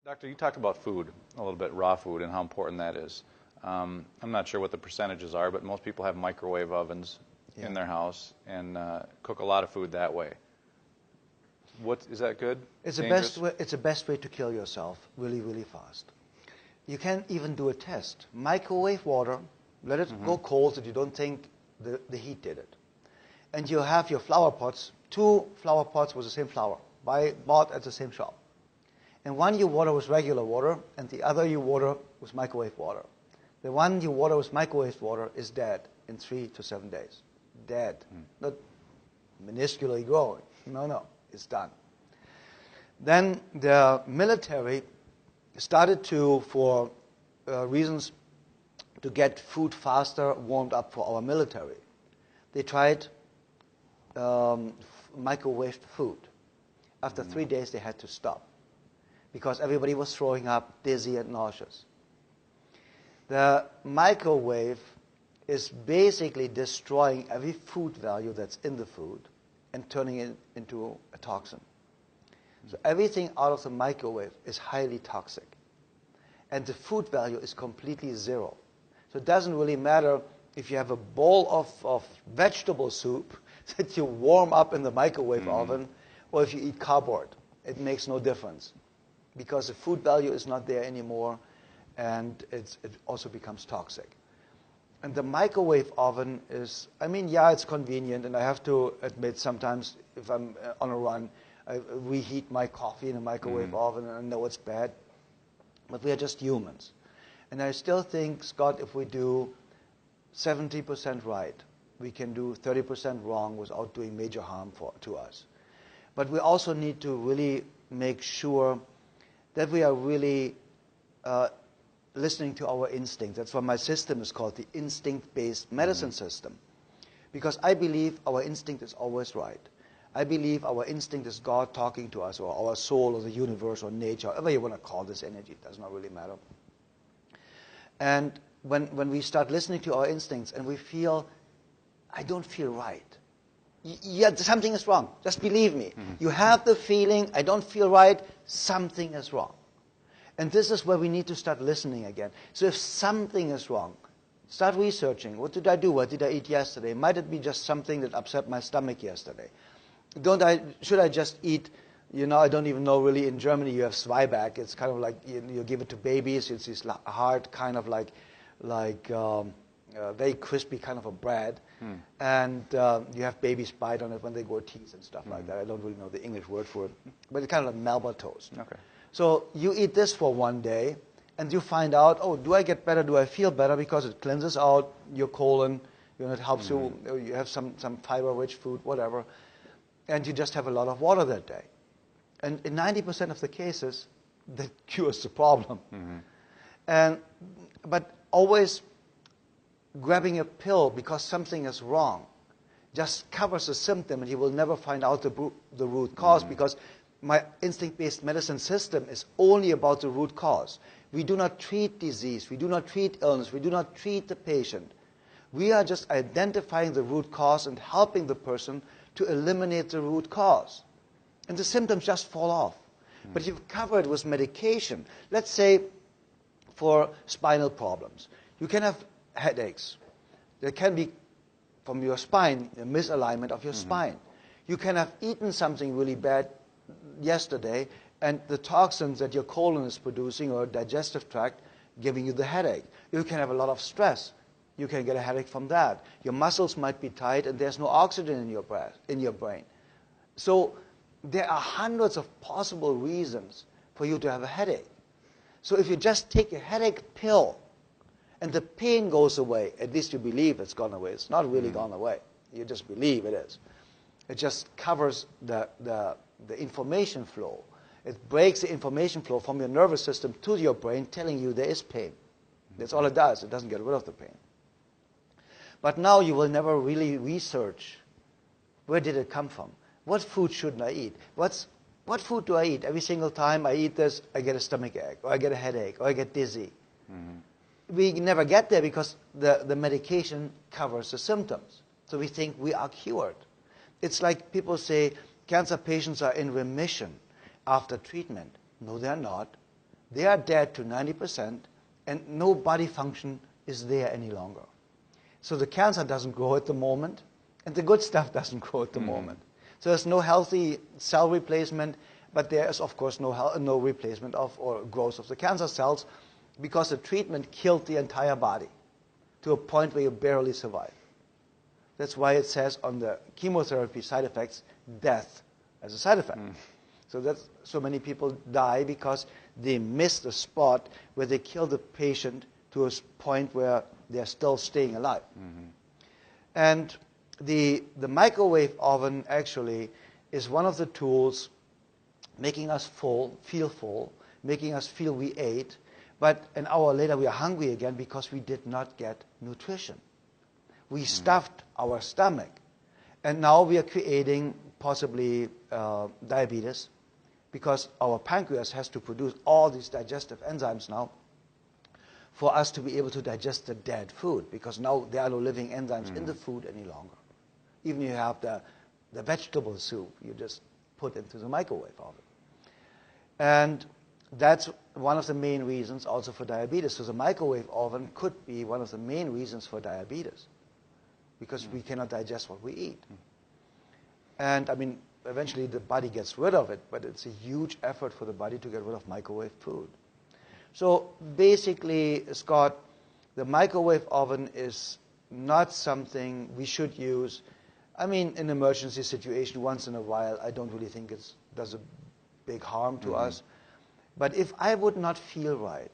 Doctor, you talked about food a little bit, raw food, and how important that is. I'm not sure what the percentages are, but most people have microwave ovens in their house and cook a lot of food that way. Is that good? It's the best way to kill yourself really, really fast. You can even do a test. Microwave water, let it go cold so you don't think the heat did it. And you have your flower pots, 2 flower pots with the same flower, bought at the same shop. And one you water with regular water, and the other you water with microwave water. The one you water with microwave water is dead in 3 to 7 days. Dead. Not minusculely growing. No, it's done. Then the military started to, for reasons to get food faster warmed up for our military, they tried microwaved food. After 3 days, they had to stop because everybody was throwing up, dizzy and nauseous. The microwave is basically destroying every food value that's in the food and turning it into a toxin. So everything out of the microwave is highly toxic. And the food value is completely zero. So it doesn't really matter if you have a bowl of vegetable soup that you warm up in the microwave oven or if you eat cardboard. It makes no difference because the food value is not there anymore and it also becomes toxic. And the microwave oven is, it's convenient, and I have to admit sometimes if I'm on a run, I reheat my coffee in a microwave oven, and I know it's bad. But we are just humans. And I still think, Scott, if we do 70% right, we can do 30% wrong without doing major harm to us. But we also need to really make sure that we are really listening to our instinct. That's why my system is called the instinct-based medicine system. Because I believe our instinct is always right. I believe our instinct is God talking to us, or our soul, or the universe, or nature, however you want to call this energy, it does not really matter. And when we start listening to our instincts and we feel, I don't feel right. Something is wrong. Just believe me. You have the feeling, I don't feel right, something is wrong. And this is where we need to start listening again. So if something is wrong, start researching. What did I do? What did I eat yesterday? Might it be just something that upset my stomach yesterday? Should I just eat, I don't even know really, in Germany you have Zwieback. It's kind of like, you give it to babies. It's this hard kind of like very crispy kind of a bread. And you have babies bite on it when they go teeth and stuff like that. I don't really know the English word for it. But it's kind of like Melba toast. Okay. So you eat this for one day, and you find out, do I get better? Do I feel better? Because it cleanses out your colon. It helps you. You have some fiber-rich food, whatever. And you just have a lot of water that day. And in 90% of the cases, that cures the problem. But always grabbing a pill because something is wrong just covers the symptom, and you will never find out the root cause because my instinct-based medicine system is only about the root cause. We do not treat disease. We do not treat illness. We do not treat the patient. We are just identifying the root cause and helping the person to eliminate the root cause. And the symptoms just fall off. But if you cover it with medication, let's say for spinal problems, you can have headaches. There can be, from your spine, a misalignment of your spine. You can have eaten something really bad yesterday, and the toxins that your colon is producing or digestive tract giving you the headache. You can have a lot of stress. You can get a headache from that. Your muscles might be tight and there's no oxygen in your brain. So there are hundreds of possible reasons for you to have a headache. So if you just take a headache pill and the pain goes away, at least you believe it's gone away. It's not really gone away. You just believe it is. It just covers the information flow. It breaks the information flow from your nervous system to your brain, telling you there is pain. That's all it does. It doesn't get rid of the pain. But now you will never really research where did it come from. What food shouldn't I eat? What food do I eat? Every single time I eat this, I get a stomach ache, or I get a headache, or I get dizzy. We never get there because the medication covers the symptoms. So we think we are cured. It's like people say cancer patients are in remission after treatment. No, they're not. they are dead to 90%, and no body function is there any longer. So the cancer doesn't grow at the moment, and the good stuff doesn't grow at the moment. So there's no healthy cell replacement, but there is, of course, no replacement of or growth of the cancer cells, because the treatment killed the entire body to a point where you barely survive. That's why it says on the chemotherapy side effects, death as a side effect. So many people die because they miss the spot where they kill the patient to a point where they're still staying alive. And the microwave oven actually is one of the tools making us feel full, making us feel we ate, but an hour later we are hungry again because we did not get nutrition. We stuffed our stomach. And now we are creating possibly diabetes, because our pancreas has to produce all these digestive enzymes now for us to be able to digest the dead food, because now there are no living enzymes in the food any longer. Even if you have the vegetable soup, you just put into the microwave oven. And that's one of the main reasons also for diabetes. So the microwave oven could be one of the main reasons for diabetes, because we cannot digest what we eat. And I mean, eventually the body gets rid of it, but it's a huge effort for the body to get rid of microwave food. So basically, Scott, the microwave oven is not something we should use. I mean, in an emergency situation, once in a while, I don't really think it does a big harm to us. But if I would not feel right,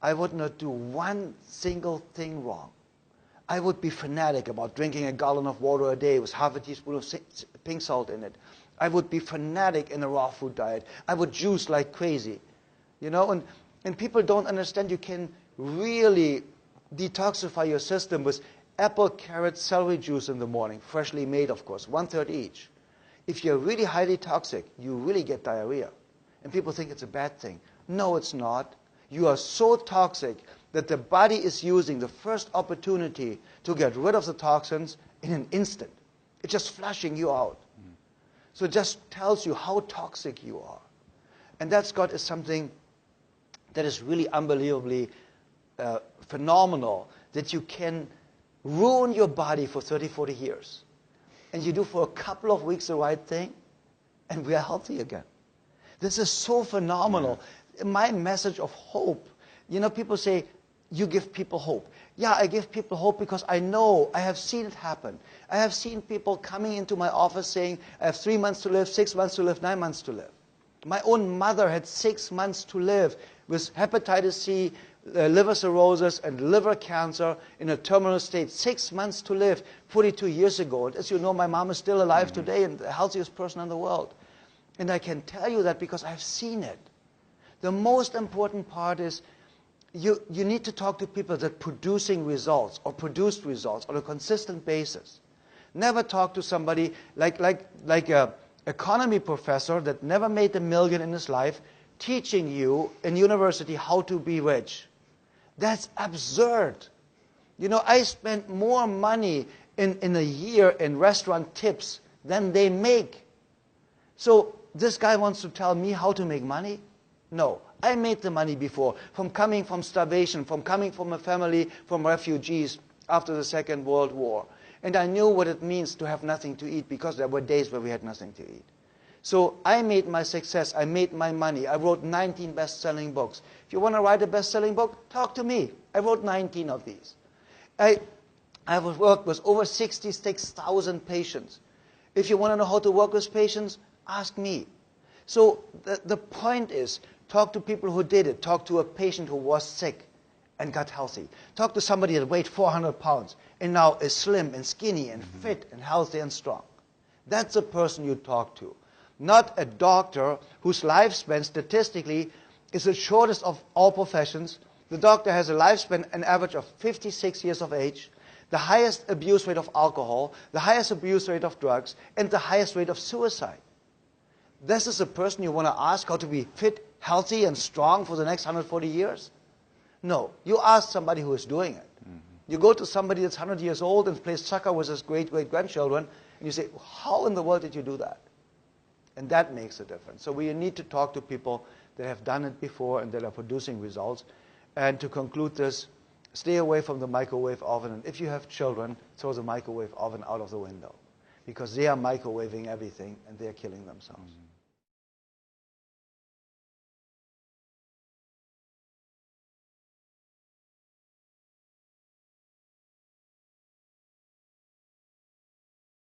I would not do one single thing wrong, I would be fanatic about drinking a gallon of water a day with half a teaspoon of pink salt in it. I would be fanatic in a raw food diet. I would juice like crazy. You know, and people don't understand you can really detoxify your system with apple, carrot, celery juice in the morning, freshly made, of course, 1/3 each. If you're really highly toxic, you really get diarrhea. And people think it's a bad thing. No, it's not. You are so toxic that the body is using the first opportunity to get rid of the toxins in an instant. It's just flushing you out. So it just tells you how toxic you are. And that, Scott, is something that is really unbelievably phenomenal, that you can ruin your body for 30, 40 years. And you do for a couple of weeks the right thing, and we are healthy again. This is so phenomenal. My message of hope, you know, people say, you give people hope. Yeah, I give people hope because I know, I have seen it happen. I have seen people coming into my office saying, I have 3 months to live, 6 months to live, 9 months to live. My own mother had 6 months to live with hepatitis C, liver cirrhosis, and liver cancer in a terminal state. 6 months to live 42 years ago. And as you know, my mom is still alive today and the healthiest person in the world. And I can tell you that because I've seen it. The most important part is you need to talk to people that are producing results or produced results on a consistent basis. Never talk to somebody like a economy professor that never made $1 million in his life teaching you in university how to be rich. That's absurd. You know, I spent more money in a year in restaurant tips than they make. So this guy wants to tell me how to make money? No. I made the money before, from coming from starvation, from coming from a family from refugees after the Second World War. And I knew what it means to have nothing to eat, because there were days where we had nothing to eat. So I made my success. I made my money. I wrote 19 best-selling books. If you want to write a best-selling book, talk to me. I wrote 19 of these. I have worked with over 66,000 patients. If you want to know how to work with patients, ask me. So the point is, talk to people who did it. Talk to a patient who was sick and got healthy. Talk to somebody that weighed 400 pounds and now is slim and skinny and fit and healthy and strong. That's the person you talk to. Not a doctor whose lifespan statistically is the shortest of all professions. The doctor has a lifespan, an average of 56 years of age, the highest abuse rate of alcohol, the highest abuse rate of drugs, and the highest rate of suicide. This is a person you want to ask how to be fit, healthy, and strong for the next 140 years? No. You ask somebody who is doing it. You go to somebody that's 100 years old and plays soccer with his great-great-grandchildren, and you say, how in the world did you do that? And that makes a difference. So we need to talk to people that have done it before and that are producing results. And to conclude this, stay away from the microwave oven. And if you have children, throw the microwave oven out of the window, because they are microwaving everything and they are killing themselves.